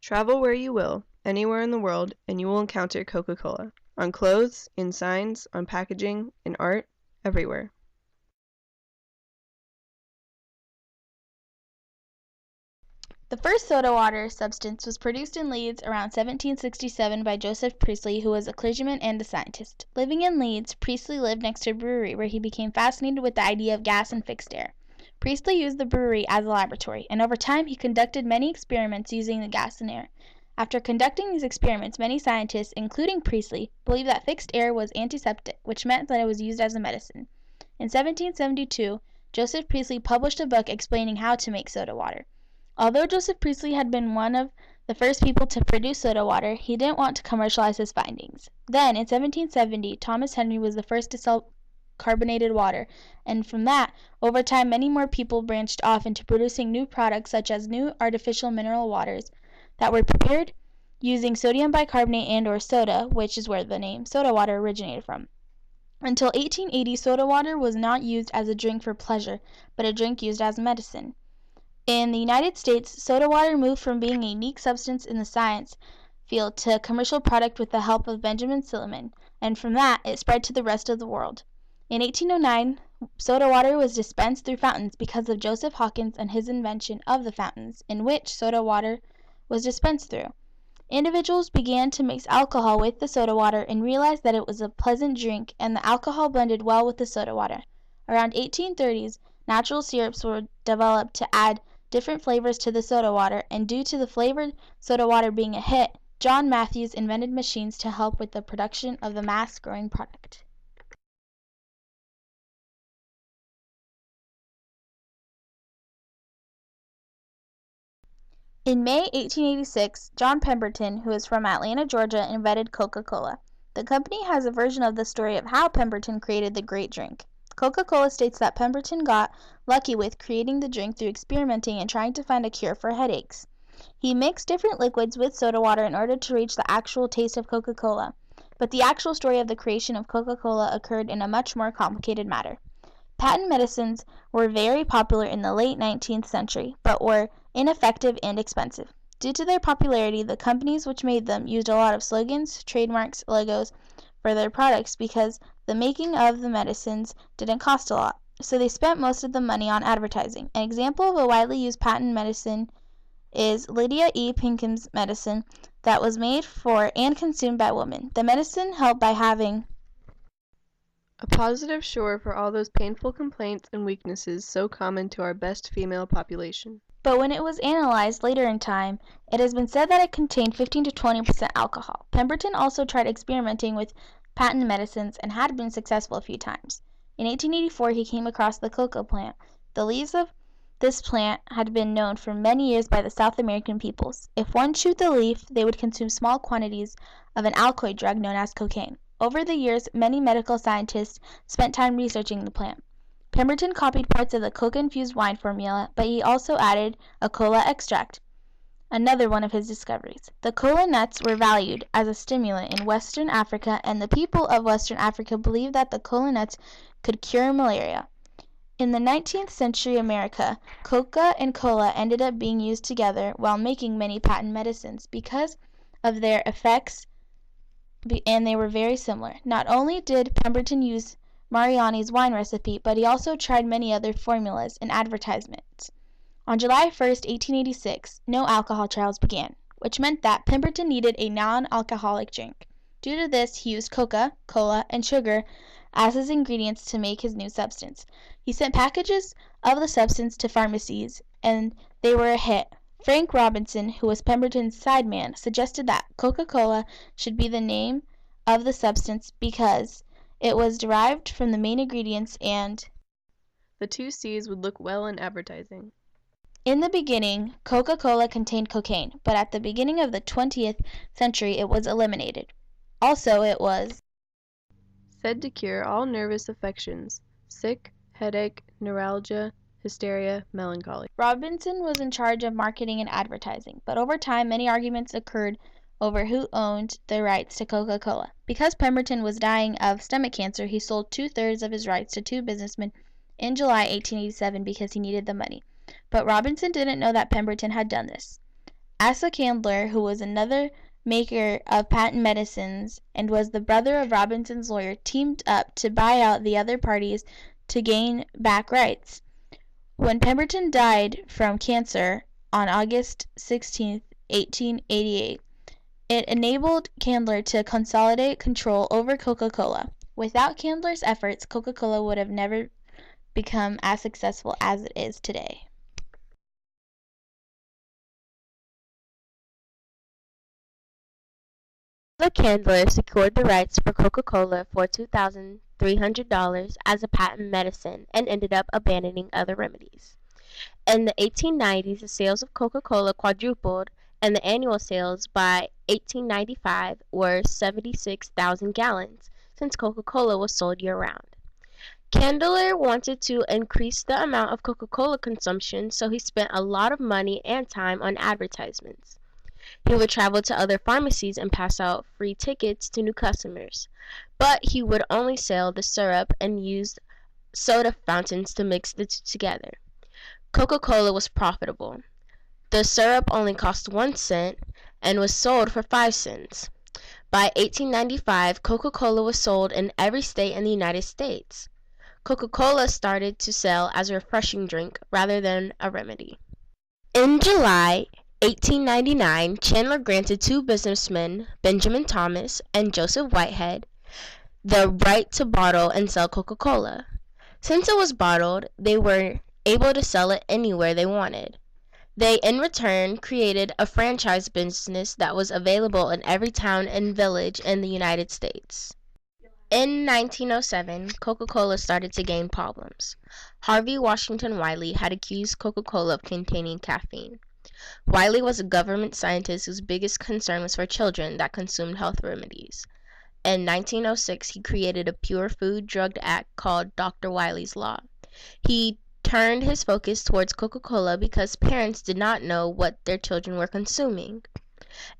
Travel where you will, anywhere in the world, and you will encounter Coca-Cola. On clothes, in signs, on packaging, in art, everywhere. The first soda water substance was produced in Leeds around 1767 by Joseph Priestley, who was a clergyman and a scientist. Living in Leeds, Priestley lived next to a brewery where he became fascinated with the idea of gas and fixed air. Priestley used the brewery as a laboratory, and over time he conducted many experiments using the gas and air. After conducting these experiments, many scientists, including Priestley, believed that fixed air was antiseptic, which meant that it was used as a medicine. In 1772, Joseph Priestley published a book explaining how to make soda water. Although Joseph Priestley had been one of the first people to produce soda water, he didn't want to commercialize his findings. Then, in 1770, Thomas Henry was the first to sell carbonated water, and from that, over time, many more people branched off into producing new products such as new artificial mineral waters that were prepared using sodium bicarbonate and or soda, which is where the name soda water originated from. Until 1880, soda water was not used as a drink for pleasure, but a drink used as medicine. In the United States, soda water moved from being a unique substance in the science field to a commercial product with the help of Benjamin Silliman, and from that, it spread to the rest of the world. In 1809, soda water was dispensed through fountains because of Joseph Hawkins and his invention of the fountains, in which soda water was dispensed through. Individuals began to mix alcohol with the soda water and realized that it was a pleasant drink, and the alcohol blended well with the soda water. Around 1830s, natural syrups were developed to add different flavors to the soda water, and due to the flavored soda water being a hit, John Matthews invented machines to help with the production of the mass-growing product. In May 1886, John Pemberton, who is from Atlanta, Georgia, invented Coca-Cola. The company has a version of the story of how Pemberton created the great drink. Coca-Cola states that Pemberton got lucky with creating the drink through experimenting and trying to find a cure for headaches. He mixed different liquids with soda water in order to reach the actual taste of Coca-Cola. But the actual story of the creation of Coca-Cola occurred in a much more complicated matter. Patent medicines were very popular in the late 19th century, but were ineffective and expensive. Due to their popularity, the companies which made them used a lot of slogans, trademarks, logos for their products because the making of the medicines didn't cost a lot. So they spent most of the money on advertising. An example of a widely used patent medicine is Lydia E. Pinkham's medicine that was made for and consumed by women. The medicine helped by having a positive shore for all those painful complaints and weaknesses so common to our best female population. But when it was analyzed later in time, it has been said that it contained 15 to 20% alcohol. Pemberton also tried experimenting with patent medicines and had been successful a few times. In 1884, he came across the coca plant. The leaves of this plant had been known for many years by the South American peoples. If one chewed the leaf, they would consume small quantities of an alkaloid drug known as cocaine. Over the years, many medical scientists spent time researching the plant. Pemberton copied parts of the coca-infused wine formula, but he also added a cola extract, another one of his discoveries. The cola nuts were valued as a stimulant in Western Africa, and the people of Western Africa believed that the cola nuts could cure malaria. In the 19th century America, coca and cola ended up being used together while making many patent medicines because of their effects, and they were very similar. Not only did Pemberton use Mariani's wine recipe, but he also tried many other formulas in advertisements. On July 1, 1886, no alcohol trials began, which meant that Pemberton needed a non-alcoholic drink. Due to this, he used coca, cola, and sugar as his ingredients to make his new substance. He sent packages of the substance to pharmacies, and they were a hit. Frank Robinson, who was Pemberton's sideman, suggested that Coca-Cola should be the name of the substance because it was derived from the main ingredients and the two C's would look well in advertising. In the beginning, Coca-Cola contained cocaine, but at the beginning of the 20th century it was eliminated. Also, it was said to cure all nervous affections, sick, headache, neuralgia, hysteria, melancholy. Robinson was in charge of marketing and advertising, but over time many arguments occurred over who owned the rights to Coca-Cola. Because Pemberton was dying of stomach cancer, he sold 2/3 of his rights to two businessmen in July 1887 because he needed the money. But Robinson didn't know that Pemberton had done this. Asa Candler, who was another maker of patent medicines and was the brother of Robinson's lawyer, teamed up to buy out the other parties to gain back rights. When Pemberton died from cancer on August 16, 1888, it enabled Candler to consolidate control over Coca-Cola. Without Candler's efforts, Coca-Cola would have never become as successful as it is today. The Candler secured the rights for Coca-Cola for $2,300 as a patent medicine and ended up abandoning other remedies. In the 1890s, the sales of Coca-Cola quadrupled, and the annual sales by 1895 were 76,000 gallons, since Coca-Cola was sold year-round. Candler wanted to increase the amount of Coca-Cola consumption, so he spent a lot of money and time on advertisements. He would travel to other pharmacies and pass out free tickets to new customers, but he would only sell the syrup and used soda fountains to mix the two together. Coca-Cola was profitable. The syrup only cost 1 cent and was sold for 5 cents. By 1895, Coca-Cola was sold in every state in the United States. Coca-Cola started to sell as a refreshing drink rather than a remedy. In July 1899, Chandler granted two businessmen, Benjamin Thomas and Joseph Whitehead, the right to bottle and sell Coca-Cola. Since it was bottled, they were able to sell it anywhere they wanted. They, in return, created a franchise business that was available in every town and village in the United States. In 1907, Coca-Cola started to gain problems. Harvey Washington Wiley had accused Coca-Cola of containing caffeine. Wiley was a government scientist whose biggest concern was for children that consumed health remedies. In 1906, he created a Pure Food Drug Act called Dr. Wiley's Law. He turned his focus towards Coca-Cola because parents did not know what their children were consuming.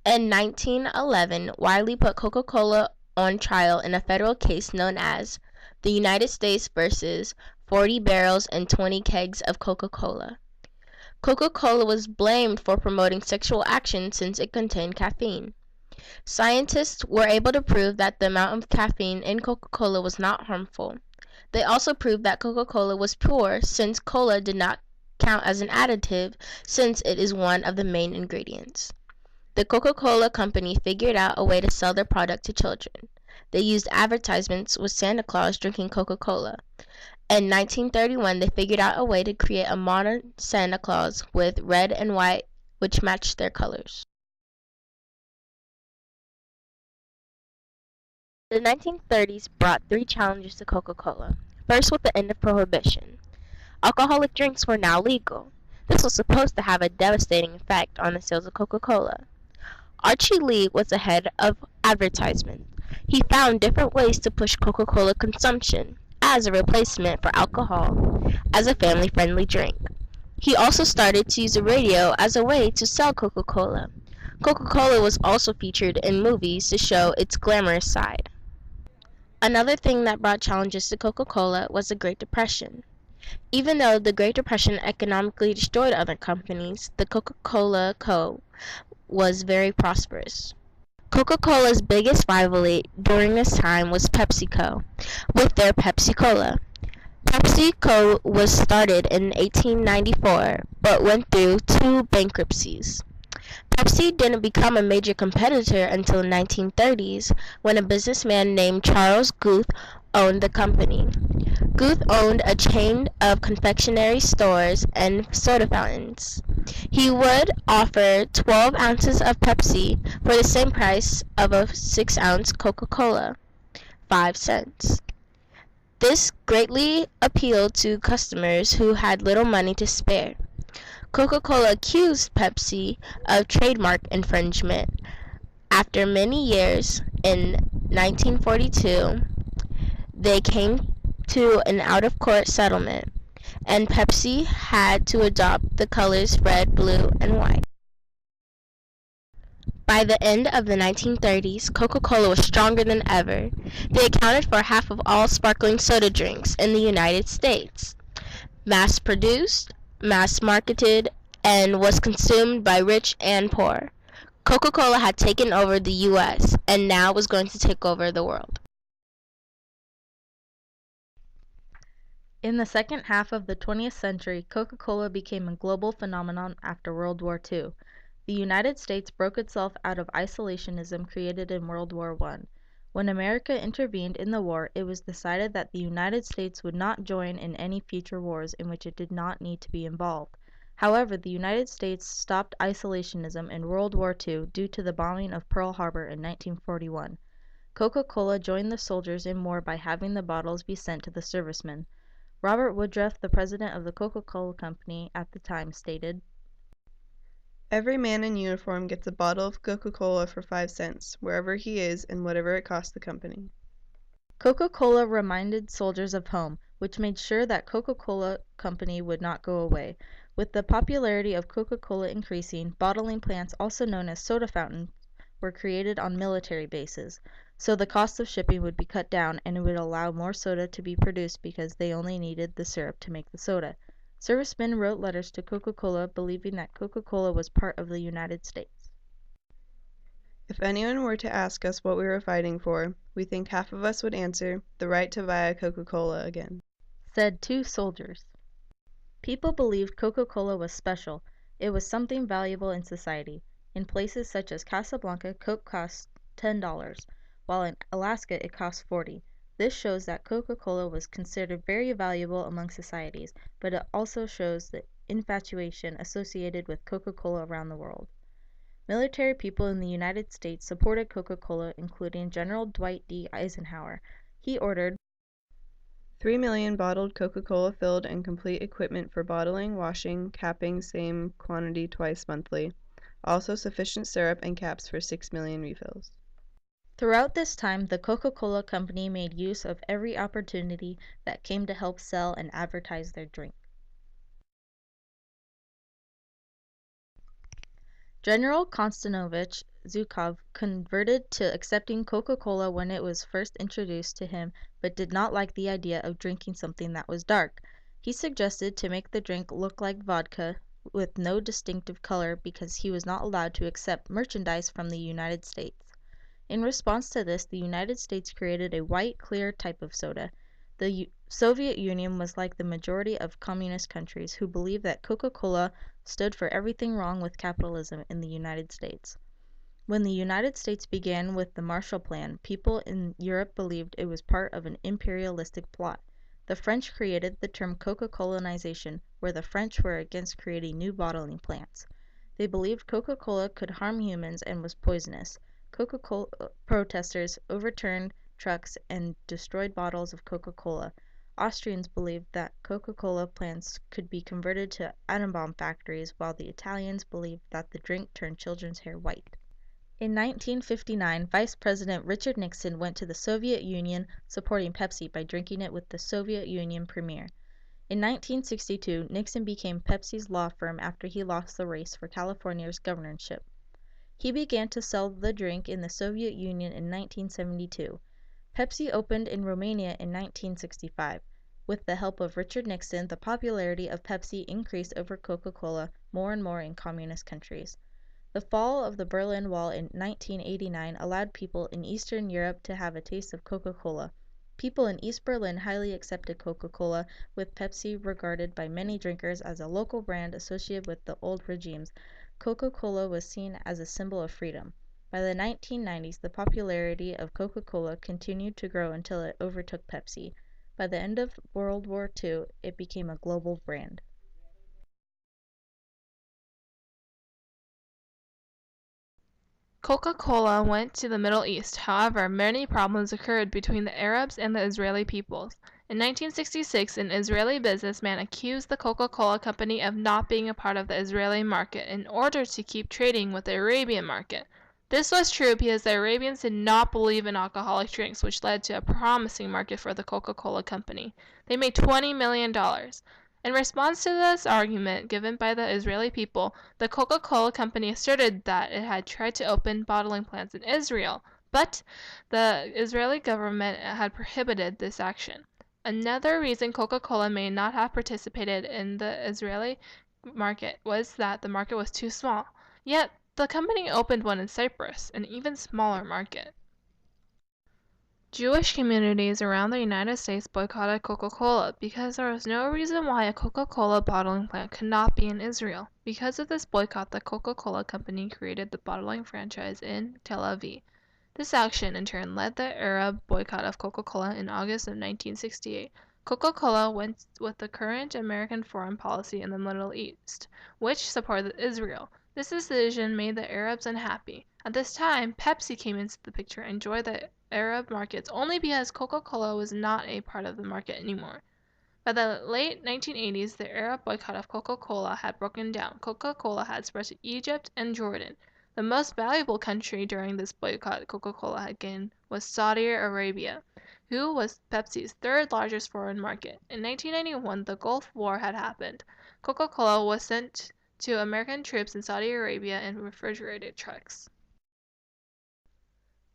In 1911, Wiley put Coca-Cola on trial in a federal case known as the United States versus 40 barrels and 20 kegs of Coca-Cola. Coca-Cola was blamed for promoting sexual action since it contained caffeine. Scientists were able to prove that the amount of caffeine in Coca-Cola was not harmful. They also proved that Coca-Cola was pure since cola did not count as an additive since it is one of the main ingredients. The Coca-Cola company figured out a way to sell their product to children. They used advertisements with Santa Claus drinking Coca-Cola. In 1931, they figured out a way to create a modern Santa Claus with red and white, which matched their colors. The 1930s brought three challenges to Coca-Cola. First, with the end of Prohibition. Alcoholic drinks were now legal. This was supposed to have a devastating effect on the sales of Coca-Cola. Archie Lee was the head of advertisement. He found different ways to push Coca-Cola consumption as a replacement for alcohol as a family-friendly drink. He also started to use the radio as a way to sell Coca-Cola. Coca-Cola was also featured in movies to show its glamorous side. Another thing that brought challenges to Coca-Cola was the Great Depression. Even though the Great Depression economically destroyed other companies, the Coca-Cola Co. was very prosperous. Coca-Cola's biggest rivalry during this time was PepsiCo, with their Pepsi-Cola. PepsiCo was started in 1894, but went through two bankruptcies. Pepsi didn't become a major competitor until the 1930s, when a businessman named Charles Guth owned the company. Guth owned a chain of confectionery stores and soda fountains. He would offer 12 ounces of Pepsi for the same price of a 6-ounce Coca-Cola, 5 cents. This greatly appealed to customers who had little money to spare. Coca-Cola accused Pepsi of trademark infringement. After many years, in 1942, they came to an out-of-court settlement, and Pepsi had to adopt the colors red, blue, and white. By the end of the 1930s, Coca-Cola was stronger than ever. They accounted for half of all sparkling soda drinks in the United States. Mass-produced, mass-marketed, and was consumed by rich and poor. Coca-Cola had taken over the U.S. and now was going to take over the world. In the second half of the 20th century, Coca-Cola became a global phenomenon after World War II. The United States broke itself out of isolationism created in World War I. When America intervened in the war, it was decided that the United States would not join in any future wars in which it did not need to be involved. However, the United States stopped isolationism in World War II due to the bombing of Pearl Harbor in 1941. Coca-Cola joined the soldiers in war by having the bottles be sent to the servicemen. Robert Woodruff, the president of the Coca-Cola Company at the time, stated, "Every man in uniform gets a bottle of Coca-Cola for 5 cents, wherever he is and whatever it costs the company." Coca-Cola reminded soldiers of home, which made sure that Coca-Cola Company would not go away. With the popularity of Coca-Cola increasing, bottling plants, also known as soda fountains, were created on military bases, so the cost of shipping would be cut down and it would allow more soda to be produced because they only needed the syrup to make the soda. Servicemen wrote letters to Coca-Cola believing that Coca-Cola was part of the United States. If anyone were to ask us what we were fighting for, we think half of us would answer, the right to buy a Coca-Cola again, said 2 soldiers. People believed Coca-Cola was special. It was something valuable in society. In places such as Casablanca, Coke cost $10, while in Alaska it cost $40. This shows that Coca-Cola was considered very valuable among societies, but it also shows the infatuation associated with Coca-Cola around the world. Military people in the United States supported Coca-Cola, including General Dwight D. Eisenhower. He ordered 3 million bottled Coca-Cola filled and complete equipment for bottling, washing, capping same quantity twice monthly. Also sufficient syrup and caps for 6 million refills. Throughout this time, the Coca-Cola Company made use of every opportunity that came to help sell and advertise their drink. General Konstantinovich Zhukov converted to accepting Coca-Cola when it was first introduced to him, but did not like the idea of drinking something that was dark. He suggested to make the drink look like vodka with no distinctive color because he was not allowed to accept merchandise from the United States. In response to this, the United States created a white, clear type of soda. The Soviet Union was like the majority of communist countries who believed that Coca-Cola stood for everything wrong with capitalism in the United States. When the United States began with the Marshall Plan, people in Europe believed it was part of an imperialistic plot. The French created the term Coca-Colonization, where the French were against creating new bottling plants. They believed Coca-Cola could harm humans and was poisonous. Coca-Cola protesters overturned trucks and destroyed bottles of Coca-Cola. Austrians believed that Coca-Cola plants could be converted to atom bomb factories, while the Italians believed that the drink turned children's hair white. In 1959, Vice President Richard Nixon went to the Soviet Union supporting Pepsi by drinking it with the Soviet Union premier. In 1962, Nixon became Pepsi's law firm after he lost the race for California's governorship. He began to sell the drink in the Soviet Union in 1972. Pepsi opened in Romania in 1965. With the help of Richard Nixon, the popularity of Pepsi increased over Coca-Cola more and more in communist countries. The fall of the Berlin Wall in 1989 allowed people in Eastern Europe to have a taste of Coca-Cola. People in East Berlin highly accepted Coca-Cola, with Pepsi regarded by many drinkers as a local brand associated with the old regimes. Coca-Cola was seen as a symbol of freedom. By the 1990s, the popularity of Coca-Cola continued to grow until it overtook Pepsi. By the end of World War II, it became a global brand. Coca-Cola went to the Middle East. However, many problems occurred between the Arabs and the Israeli peoples. In 1966, an Israeli businessman accused the Coca-Cola Company of not being a part of the Israeli market in order to keep trading with the Arabian market. This was true because the Arabians did not believe in alcoholic drinks, which led to a promising market for the Coca-Cola Company. They made $20 million. In response to this argument given by the Israeli people, the Coca-Cola Company asserted that it had tried to open bottling plants in Israel, but the Israeli government had prohibited this action. Another reason Coca-Cola may not have participated in the Israeli market was that the market was too small. Yet, the company opened one in Cyprus, an even smaller market. Jewish communities around the United States boycotted Coca-Cola because there was no reason why a Coca-Cola bottling plant could not be in Israel. Because of this boycott, the Coca-Cola Company created the bottling franchise in Tel Aviv. This action in turn led the Arab boycott of Coca-Cola in August of 1968. Coca-Cola went with the current American foreign policy in the Middle East, which supported Israel. This decision made the Arabs unhappy. At this time, Pepsi came into the picture and joined the Arab markets only because Coca-Cola was not a part of the market anymore. By the late 1980s, the Arab boycott of Coca-Cola had broken down. Coca-Cola had spread to Egypt and Jordan. The most valuable country during this boycott Coca-Cola had gained was Saudi Arabia, who was Pepsi's third largest foreign market. In 1991, the Gulf War had happened. Coca-Cola was sent to American troops in Saudi Arabia in refrigerated trucks.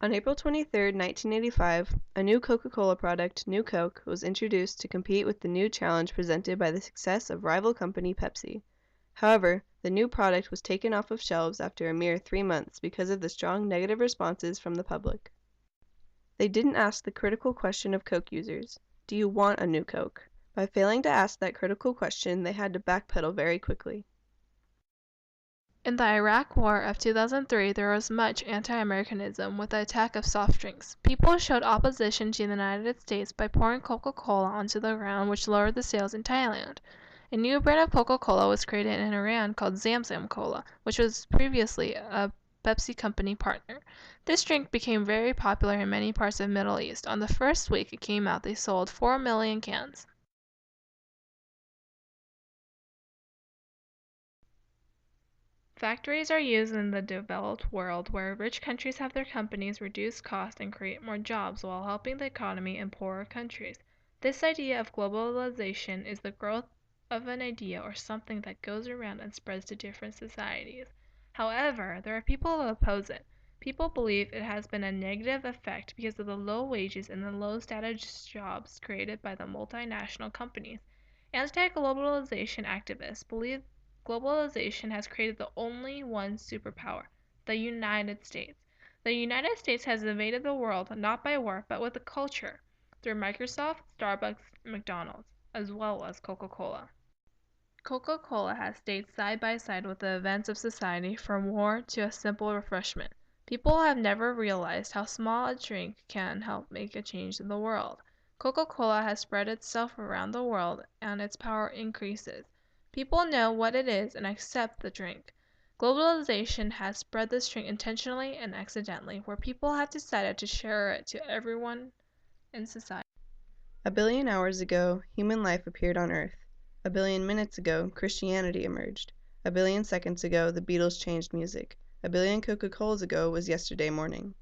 On April 23, 1985, a new Coca-Cola product, New Coke, was introduced to compete with the new challenge presented by the success of rival company Pepsi. However, the new product was taken off of shelves after a mere 3 months because of the strong negative responses from the public. They didn't ask the critical question of Coke users, do you want a new Coke? By failing to ask that critical question, they had to backpedal very quickly. In the Iraq War of 2003, there was much anti-Americanism with the attack of soft drinks. People showed opposition to the United States by pouring Coca-Cola onto the ground, which lowered the sales in Thailand. A new brand of Coca-Cola was created in Iran called Zamzam Cola, which was previously a Pepsi company partner. This drink became very popular in many parts of the Middle East. On the first week it came out, they sold 4 million cans. Factories are used in the developed world, where rich countries have their companies reduce costs and create more jobs while helping the economy in poorer countries. This idea of globalization is the growth of an idea or something that goes around and spreads to different societies. However, there are people who oppose it. People believe it has been a negative effect because of the low wages and the low status jobs created by the multinational companies. Anti-globalization activists believe globalization has created the only one superpower, the United States. The United States has invaded the world not by war but with a culture, through Microsoft, Starbucks, and McDonald's, as well as Coca-Cola. Coca-Cola has stayed side by side with the events of society, from war to a simple refreshment. People have never realized how small a drink can help make a change in the world. Coca-Cola has spread itself around the world and its power increases. People know what it is and accept the drink. Globalization has spread this drink intentionally and accidentally, where people have decided to share it to everyone in society. A billion hours ago, human life appeared on Earth. A billion minutes ago, Christianity emerged. A billion seconds ago, the Beatles changed music. A billion Coca-Colas ago was yesterday morning.